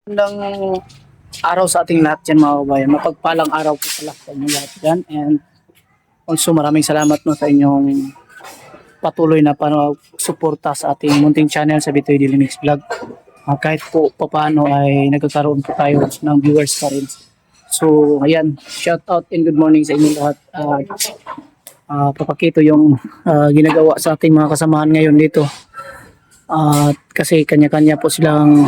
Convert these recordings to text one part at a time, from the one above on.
Magandang araw sa ating lahat dyan mga kabayan. Mapagpalang araw po sa lahat ng lahat dyan. And also maraming salamat no sa inyong patuloy na suporta sa ating munting channel sa Bitoy Daily Mix Vlog. Kahit po paano ay nagkakaroon po tayo ng viewers pa rin. So ayan, shout out and good morning sa inyong lahat. Papakito yung ginagawa sa ating mga kasamahan ngayon dito. Kasi kanya-kanya po silang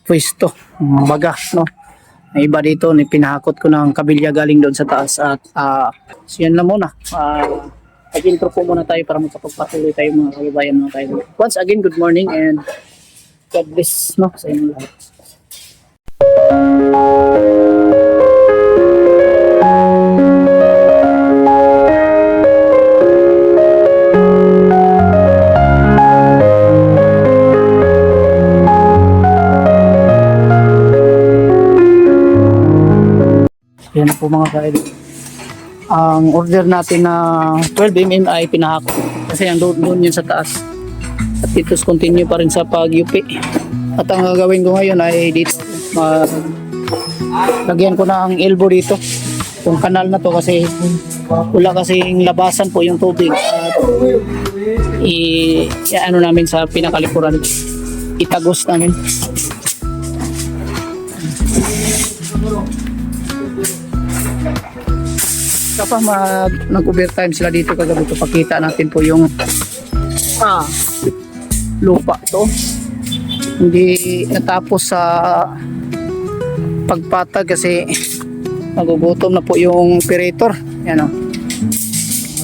pwesto, baga, no? May iba dito, pinahakot ko ng kabilya galing doon sa taas at so yan lang muna. Mag-intro po muna tayo para makapagpatuloy tayo mga kababayan mga tayo. Once again, good morning and God bless no, sa inyo lahat. Yan po mga kaidol. Ang order natin na 12 mm ay pinahakot kasi ang doon yun sa taas. At dito continue pa rin sa pag-UP. At ang gagawin ko ngayon ay dito lagyan ko na ang elbow dito. Yung kanal na to kasi wala kasing labasan po yung tubig. At ano namin sa pinakalikuran. Itagos namin. Kapag nag-overtime sila dito kagabi ito, pakita natin po yung lupa to. Hindi natapos sa pagpatag kasi nagugutom na po yung operator. Yan o.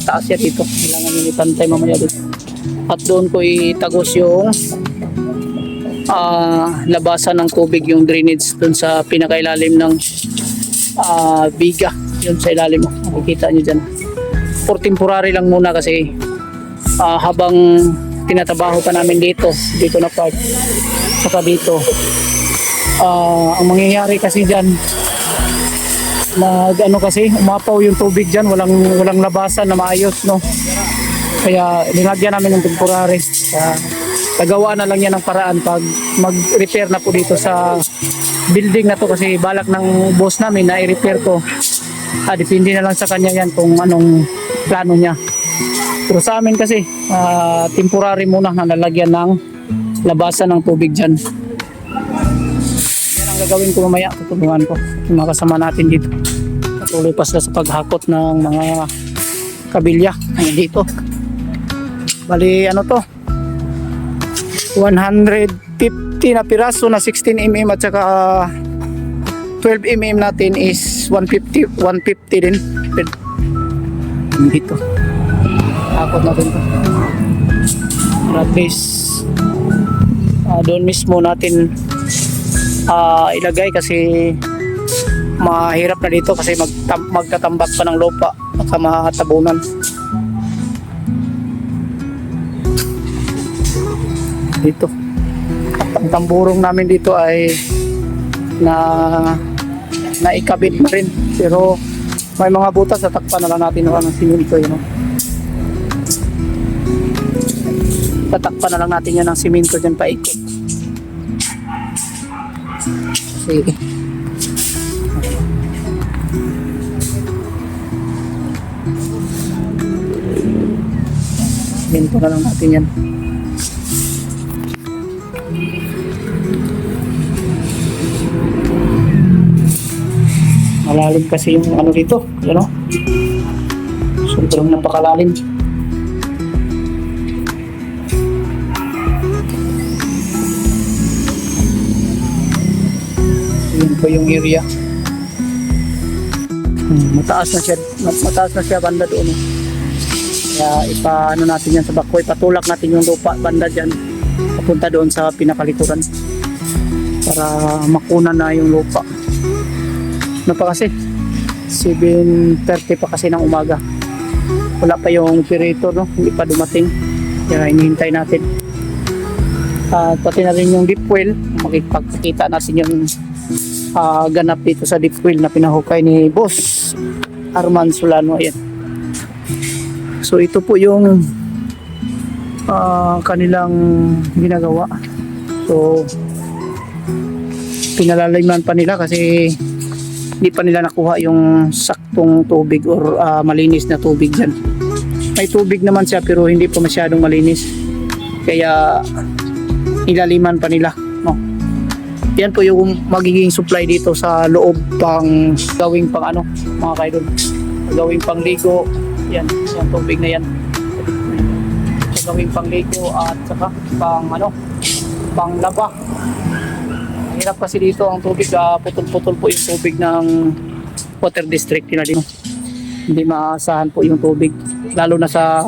Mataas yan dito. Kailangan yung ipantay mamaya dito. At doon ko itagos yung labasan ng tubig, yung drainage doon sa pinakailalim ng biga. Yun sa ilalim mo, makikita nyo dyan. For temporary lang muna kasi habang tinatabaho pa namin dito na part saka dito ang mangyayari kasi dyan kasi umapaw yung tubig dyan, walang labasan na maayos, no? Kaya linagyan namin ng temporary. Tagawa na lang yan ng paraan pag mag-repair na po dito sa building na to kasi balak ng boss namin na i-repair to. Depende na lang sa kanya yan kung anong plano niya. Pero sa amin kasi temporary muna na lalagyan ng labasan ng tubig dyan. Yan ang gagawin ko mamaya. Tutulungan ko yung mga kasama natin dito. Patuloy pa sila sa paghakot ng mga kabilya. Ayan dito. Bali ano to, 150 na piraso na 16 mm at saka 12 mm natin is 150 din dito. Takot natin to at least doon mismo natin ilagay kasi mahirap na dito kasi magtatambak pa ng lupa baka mahatabunan. Dito at ang tamburong namin dito ay naikabit na rin pero may mga butas, tatakpan na lang natin ng simento yun, no? Tatakpan na lang natin yan ng simento dyan paikot. Sige. Simento na lang natin yan. Malalim kasi yung ano dito, you know? Sobrang napakalalim. Yun po yung area. Mataas na siya banda doon. Kaya ipaano natin yan sa bako, ipatulak natin yung lupa banda dyan papunta doon sa pinakalikuran para makunan na yung lupa. Ano pa kasi 7:30 pa kasi ng umaga, wala pa yung operator, no? Hindi pa dumating kaya hinihintay natin. Pati na rin yung deep well, makikita natin yung ganap dito sa deep well na pinahukay ni Boss Arman Solano. Ayan. So ito po yung kanilang ginagawa. So pinalaliman pa nila kasi hindi pa nila nakuha yung saktong tubig or malinis na tubig dyan. May tubig naman siya pero hindi pa masyadong malinis. Kaya nilaliman pa nila. No? Yan po yung magiging supply dito sa loob pang gawing pang ano, mga kaidol. Gawing pang ligo. Yan, yung tubig na yan. Gawing pang ligo at saka pang ano, pang laba. Hirap kasi dito ang tubig, putol-putol po yung tubig ng water district nila dito. Hindi maasahan po yung tubig. Lalo na sa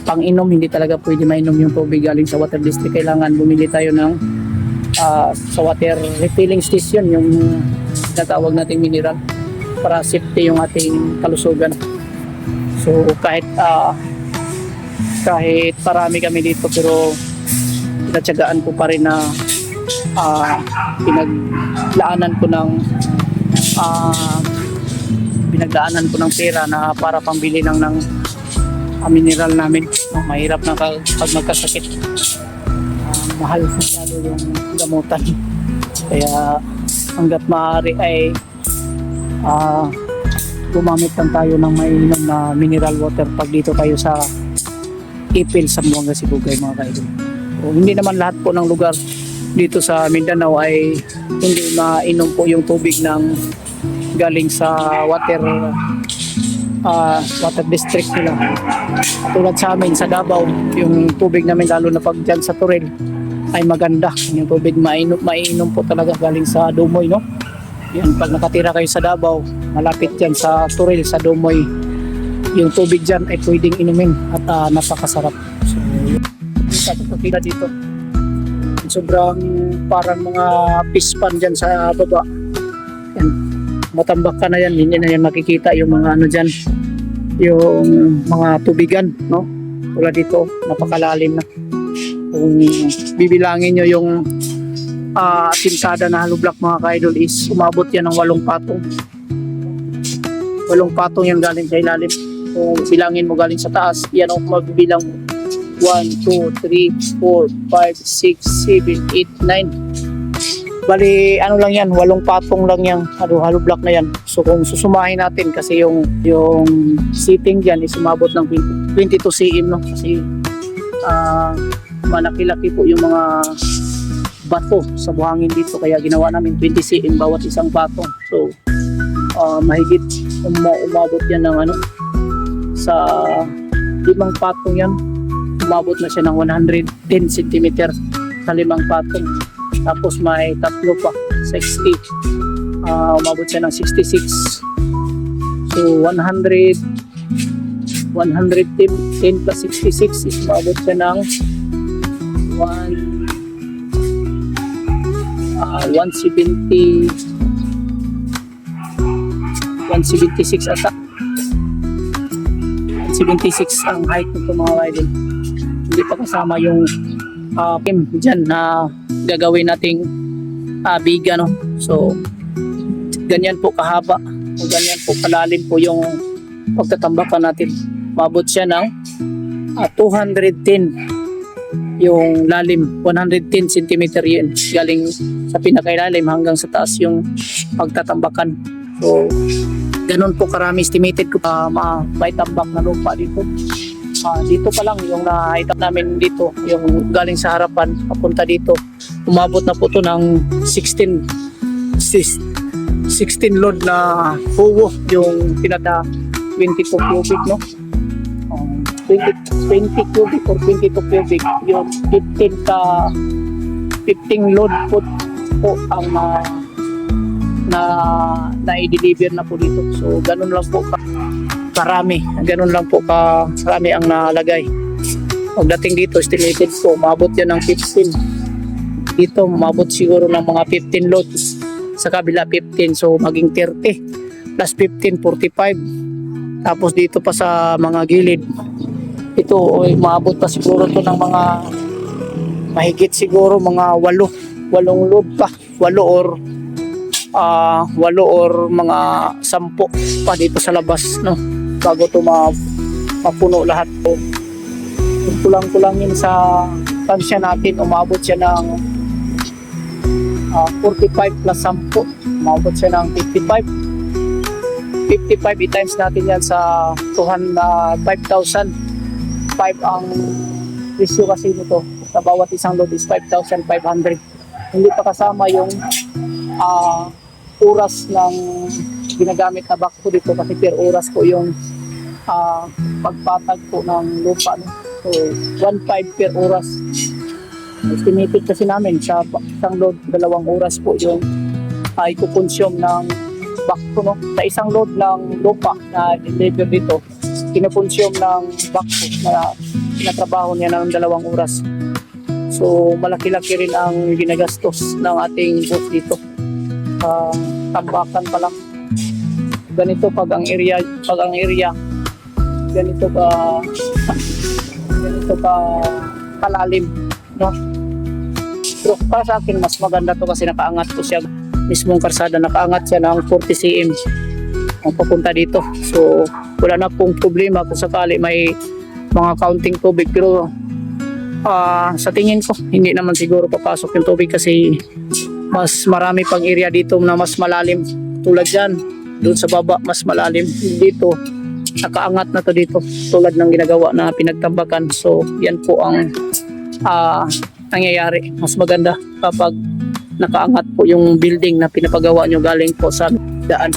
pang-inom, hindi talaga pwede mainom yung tubig galing sa water district. Kailangan bumili tayo ng sa water refilling station, yung natawag nating mineral para safety yung ating kalusugan. So kahit parami kami dito pero pinatsagaan ko pa rin na pinaglaanan ko ng pera na para pambili ng mineral namin. Mahirap na pag magkasakit. Mahal masyado yung gamutan. Kaya hanggat maaari ay gumamit lang tayo ng mainom na mineral water pag dito tayo sa Ipil, Zamboanga, Sibugay, mga kaidol. Hindi naman lahat po ng lugar dito sa Mindanao ay hindi mainom po yung tubig ng galing sa water district nila. Tulad sa amin sa Davao, yung tubig namin lalo na pag dyan sa Turel ay maganda. Yung tubig mainom po talaga galing sa Dumoy, no? Yan, pag nakatira kayo sa Davao, malapit dyan sa Turel, sa Dumoy, yung tubig dyan ay pwedeng inumin at napakasarap. So, kita dito. Sobrang parang mga pispan dyan sa baba. Yan. Matambak ka na yan, hindi na yan makikita yung mga ano dyan, yung mga tubigan, no? Tulad dito, napakalalim na. Kung bibilangin nyo yung sintada na hollow block, mga kaidol, is umabot yan ng 8 patong. 8 patong yan galing sa ilalim. Kung bilangin mo galing sa taas, yan ang magbibilang 1, 2, 3, 4, 5, 6, 7, 8, 9. Bali, ano lang yan, 8 patong lang yan, hollow block na yan. So kung susumahin natin, kasi yung seating dyan is umabot ng 22 cm, no? Kasi malaki-laki po yung mga bato sa buhangin dito, kaya ginawa namin 20 cm bawat isang patong. So mahigit umabot yan ng ano, sa 5 patong yan, umabot na siya ng 110 cm sa 5 patong. Tapos may 3 pa, 60, umabot siya ng 66. So 110 plus 66 is umabot siya ng 176 ata. 176 ang height nito, mga idol. Hindi pa kasama yung dyan na gagawin nating biga, no? So ganyan po kahaba o ganyan po kalalim po yung pagtatambakan natin. Mabot siya ng 210 yung lalim, 110 cm yun galing sa pinakailalim hanggang sa taas yung pagtatambakan. So ganun po karami estimated ko may tambak na lupa dito. Dito pa lang yung nakita namin dito, yung galing sa harapan papunta dito, umabot na po to ng 16 load na huwo, yung pinada 22 cubic, no? 20 cubic or 22 cubic, yung 15 load po ang na i-deliver na po dito. So ganun lang po karami ang nalagay. Pagdating dito, estimated po umabot yan ng 15. Dito umabot siguro ng mga 15 loads, sa kabila 15, so maging 30 plus 15, 45. Tapos dito pa sa mga gilid, ito umabot pa siguro to ng mga mahigit siguro mga 8 load pa, 8 or mga 10 pa dito sa labas, no, bago to mapuno lahat po. Kulang-kulangin sa tansya natin, umabot siya ng 45 plus 10, maabot siya ng 55. 55 i-times natin yan sa 5,000. 5 ang presyo kasi nito sa bawat isang load is 5,500. Hindi pa kasama yung oras ng ginagamit na backhoe dito kasi per oras po yung pagpatag po ng lupa, no? So 1.5 per oras. Estimated kasi namin sa isang load 2 oras po yung ikukonsume ng backhoe, no? Sa isang load ng lupa na deliver dito, kinukonsume ng backhoe na pinatrabaho niya ng 2 oras. So malaki-laki rin ang ginagastos ng ating boss dito. Tambakan pa lang. Ganito pag ang area ganito ka kalalim, no? Pero para sa akin mas maganda to kasi nakaangat to siya, mismong karsada nakaangat siya ng 40 cm ang papunta dito. So wala na pong problema kung sakali may mga counting tubig, pero sa tingin ko hindi naman siguro papasok yung tubig kasi mas marami pang area dito na mas malalim. Tulad dyan, doon sa baba mas malalim. Dito nakaangat na to dito tulad ng ginagawa na pinagtambakan. So yan po ang nangyayari. Mas maganda kapag nakaangat po yung building na pinapagawa nyo galing po sa daan.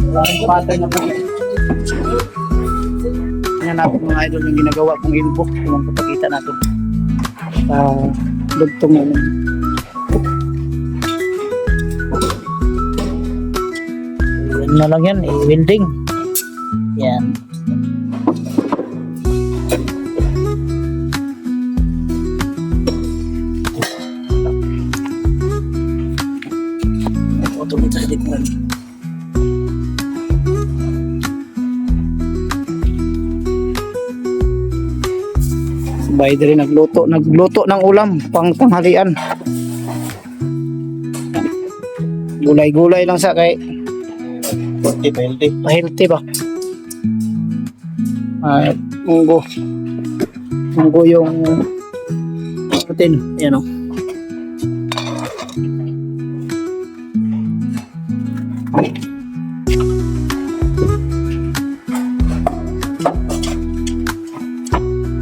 Parang patay na po. Tingnan natin mga idol yung ginagawa kong ilbo. Kung papakita natin. Dugtong yun. Yan na lang yan, i-welding. Yan. Automatic na. Sabay din nagluto ng ulam pang tanghalian. Gulay-gulay lang sa kay healthy ba? Munggo yung natin, yan o.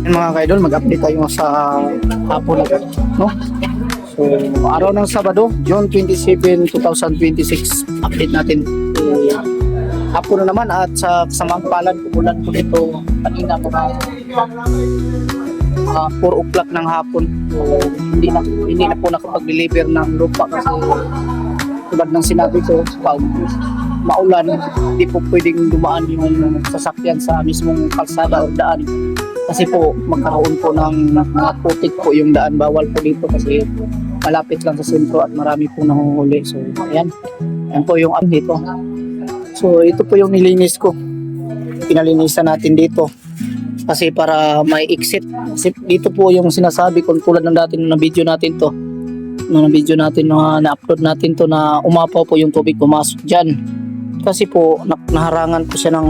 Mga kaidol, mag-update tayo sa hapon no? So, araw ng Sabado, June 27, 2026, update natin. Hapon na naman at sa kasamang palad, kumulan po dito kanina mga 4 o'clock ng hapon. So, hindi na po nakapag-deliver ng lupa kasi tulad ng sinabi ko, pag maulan, hindi po pwedeng dumaan yung sasakyan sa mismong kalsada o daan. Kasi po magkaroon po ng mga putik po yung daan, bawal po dito kasi malapit lang sa sentro at marami po nanguhuli. So ayan, yan po yung dito. So ito po yung nilinis ko, pinalinisan natin dito kasi para may exit. Kasi dito po yung sinasabi ko tulad ng dati na video natin to, na-upload natin to, na umapaw po yung tubig pumasok dyan kasi po naharangan po siya ng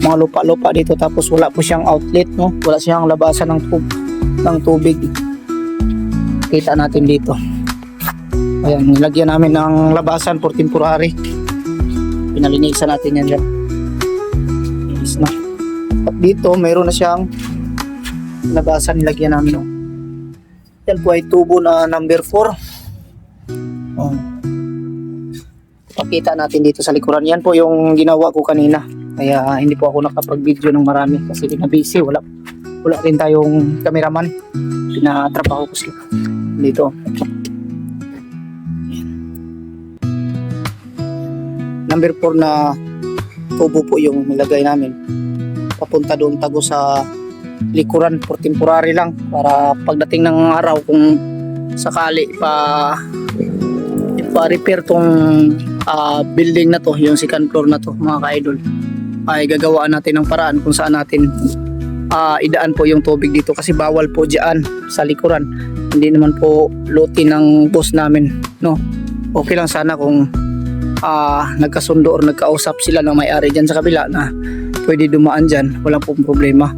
mga lupa-lupa dito, tapos wala po siyang outlet, no? Wala siyang labasan ng tubig. Kita natin dito. Ayan, nilagyan namin ng labasan for temporary. Pinalinisan natin yan dyan. Linis na. At dito, mayroon na siyang labasan, nilagyan namin. No? Yan po ay tubo na number 4. Oh. Pakita natin dito sa likuran. Yan po yung ginawa ko kanina. Kaya hindi po ako nakapag-video ng marami kasi busy, wala rin tayong cameraman, pinatrabaho ko sila dito. Number 4 na tubo po yung nilagay namin, papunta doon tago sa likuran for temporary lang, para pagdating ng araw kung sakali pa-repair tong building na to, yung second floor na to mga ka-idol, ay gagawaan natin ng paraan kung saan natin idaan po yung tubig dito kasi bawal po dyan sa likuran. Hindi naman po lote ng boss namin, no? Okay lang sana kung nagkasundo or nagkausap sila ng may-ari dyan sa kabila na pwede dumaan dyan, walang pong problema.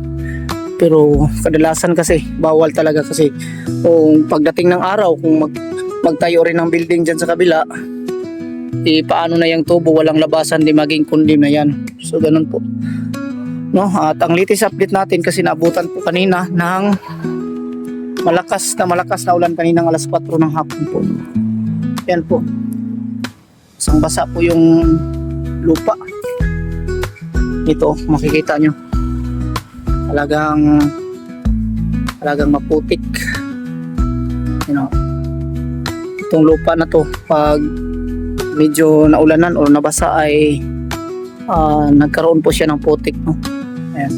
Pero kadalasan kasi bawal talaga kasi kung pagdating ng araw, kung magtayo rin ng building dyan sa kabila, paano na yung tubo, walang labasan, di maging kundim na yan. So ganun po, no? At ang latest update natin kasi naabutan po kanina ng malakas na ulan kaninang alas 4 ng hapon po. Yan po, isang basa po yung lupa ito, makikita nyo talagang maputik, you know. Itong lupa na to pag medyo naulanan o nabasa ay nagkaroon po siya ng putik, no? Ayan.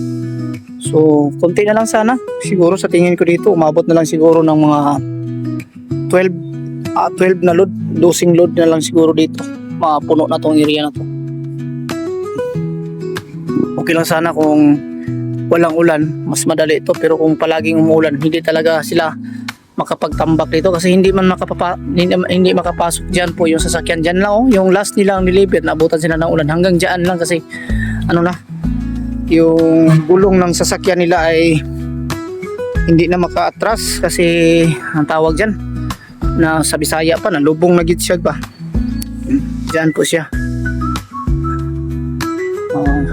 So konti na lang sana siguro, sa tingin ko dito umabot na lang siguro ng mga 12 na load, dosing load na lang siguro dito, mapuno na tong area na to. Okay lang sana kung walang ulan, mas madali ito, pero kung palaging umuulan hindi talaga sila makapagtambak dito kasi hindi makapasok dyan po yung sasakyan dyan lang. Oh, yung last nilang deliver, naabutan sila ng ulan hanggang dyan lang kasi yung gulong ng sasakyan nila ay hindi na maka-atras kasi ang tawag dyan na sa Bisaya pa, nalubong na gitsiyag pa dyan po siya.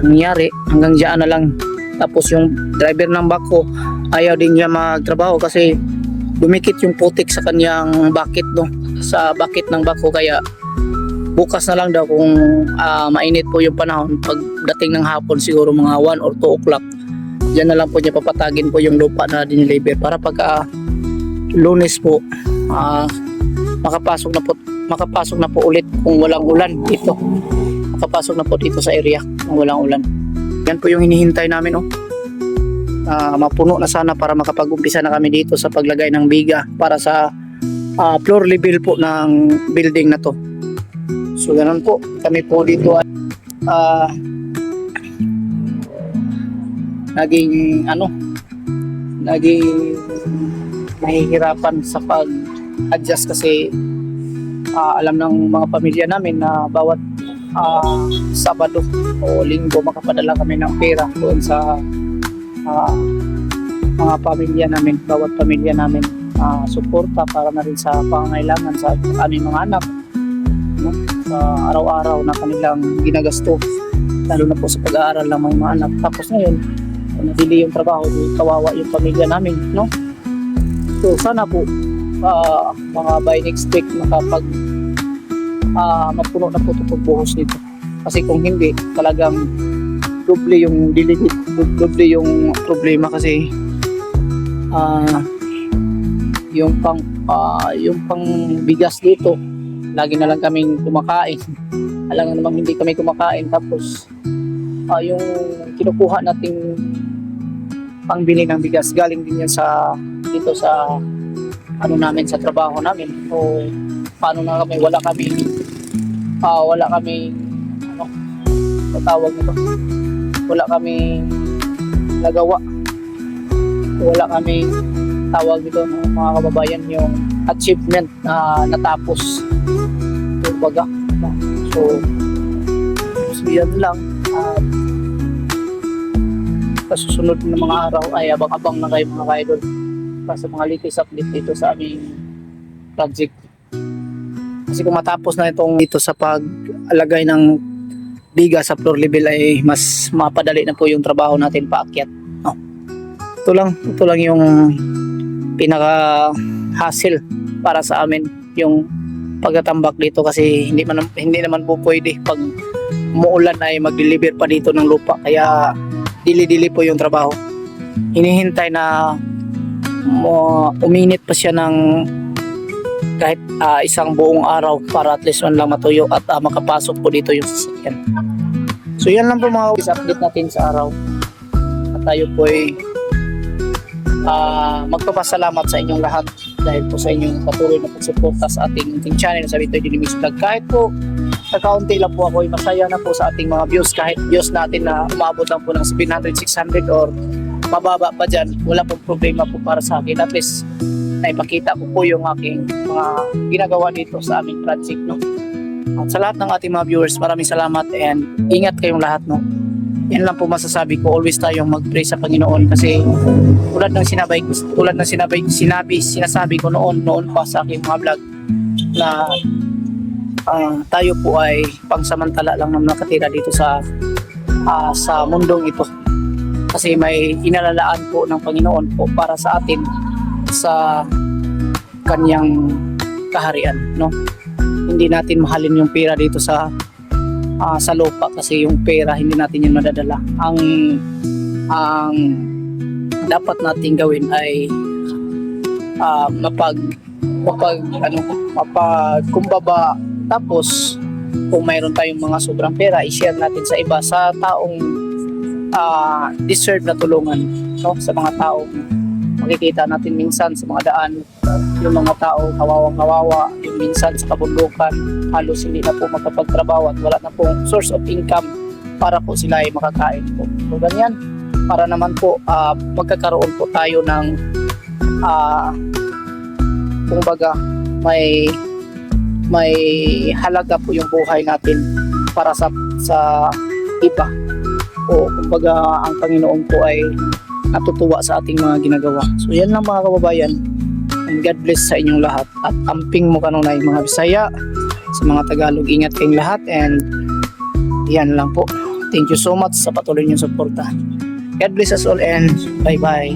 Nangyari hanggang dyan na lang, tapos yung driver ng bako ayaw din niya magtrabaho kasi dumikit yung putik sa kanyang bucket, no? Sa bucket ng bako, kaya bukas na lang daw kung mainit po yung panahon, pagdating ng hapon siguro mga 1 or 2 o'clock, diyan na lang po niya papatagin po yung lupa na diniliver para pagka Lunes po makapasok na po ulit kung walang ulan dito. Makapasok na po dito sa area kung walang ulan. Yan po yung hinihintay namin, oh. Mapuno na sana para makapag-umpisa na kami dito sa paglagay ng biga para sa floor level po ng building na to. So ganun po, kami po dito ay naging nahihirapan sa pag-adjust kasi alam ng mga pamilya namin na bawat Sabado o Linggo makapadala kami ng pera doon sa mga pamilya namin, bawat pamilya namin, suporta para na rin sa pangangailangan sa aming mga anak, no? Sa araw-araw na kanilang ginagasto, lalo na po sa pag-aaral ng mga anak. Tapos ngayon nadili yung trabaho, kawawa yung pamilya namin, no? So sana po mga by next week mapuno na po ito pagbuhos dito. Kasi kung hindi, talagang doble yung problema kasi yung pang bigas dito, lagi na lang kaming kumakain. Alam nga namang hindi kami kumakain, tapos yung kinukuha nating pangbili ng bigas galing din yan dito sa namin, sa trabaho namin. So paano na kami, wala kami tawag nito, wala kami nagawa, wala kami tawag dito ng mga kababayan, yung achievement na natapos kumbaga. So yan lang. Sa susunod ng mga araw ay abang-abang na kayo mga ka-idol sa mga latest update dito sa aming project. Kasi kung matapos na itong dito sa pag-alagay ng biga sa floor level ay mas mapadali na po yung trabaho natin paakyat. Ito lang yung pinaka hassle para sa amin, yung pagtatambak dito, kasi hindi naman po pwede pag umuulan ay mag-deliver pa dito ng lupa, kaya dili-dili po yung trabaho. Hinihintay na uminit pa siya ng kahit isang buong araw para at least man lang matuyo at makapasok po dito yung sasakyan. So yan lang po mga update natin sa araw, at tayo po ay magpapasalamat sa inyong lahat dahil po sa inyong patuloy na pagsuporta sa ating channel sa Bitoy Dinimis Vlog. Kahit po kakaunti lang po ako, ay masaya na po sa ating mga views. Kahit views natin na umabot lang po ng 700, 600 or mababa pa dyan, wala pong problema po para sa akin. At least na ipakita ko po yung aking mga ginagawa dito sa aming project, no? At sa lahat ng ating mga viewers, maraming salamat and ingat kayong lahat, no? Yan lang po masasabi ko, always tayong mag-pray sa Panginoon, kasi tulad ng sinasabi ko noon pa sa aking mga vlog na tayo po ay pangsamantala lang na nakatira dito sa mundong ito, kasi may inalalaan po ng Panginoon po para sa atin sa kanyang kaharian, no? Hindi natin mahalin yung pera dito sa lupa, kasi yung pera hindi natin yun madadala. Ang dapat natin gawin ay mapagkumbaba, tapos kung mayroon tayong mga sobrang pera, i-share natin sa iba, sa taong deserve na tulungan, no? Sa mga taong makikita natin minsan sa mga daan, yung mga tao kawawang-kawawa, yung minsan sa kabundukan, halos hindi na po makapagtrabaho at wala na pong source of income para po sila ay makakain po. So ganyan, para naman po magkakaroon po tayo ng kumbaga may halaga po yung buhay natin para sa iba, o kumbaga ang Panginoon po ay natutuwa sa ating mga ginagawa. So yan lang mga kababayan, and God bless sa inyong lahat, at amping mo kanunay mga Bisaya, sa mga Tagalog, ingat kayong lahat, and yan lang po. Thank you so much sa patuloy niyong suporta. God bless us all and bye bye.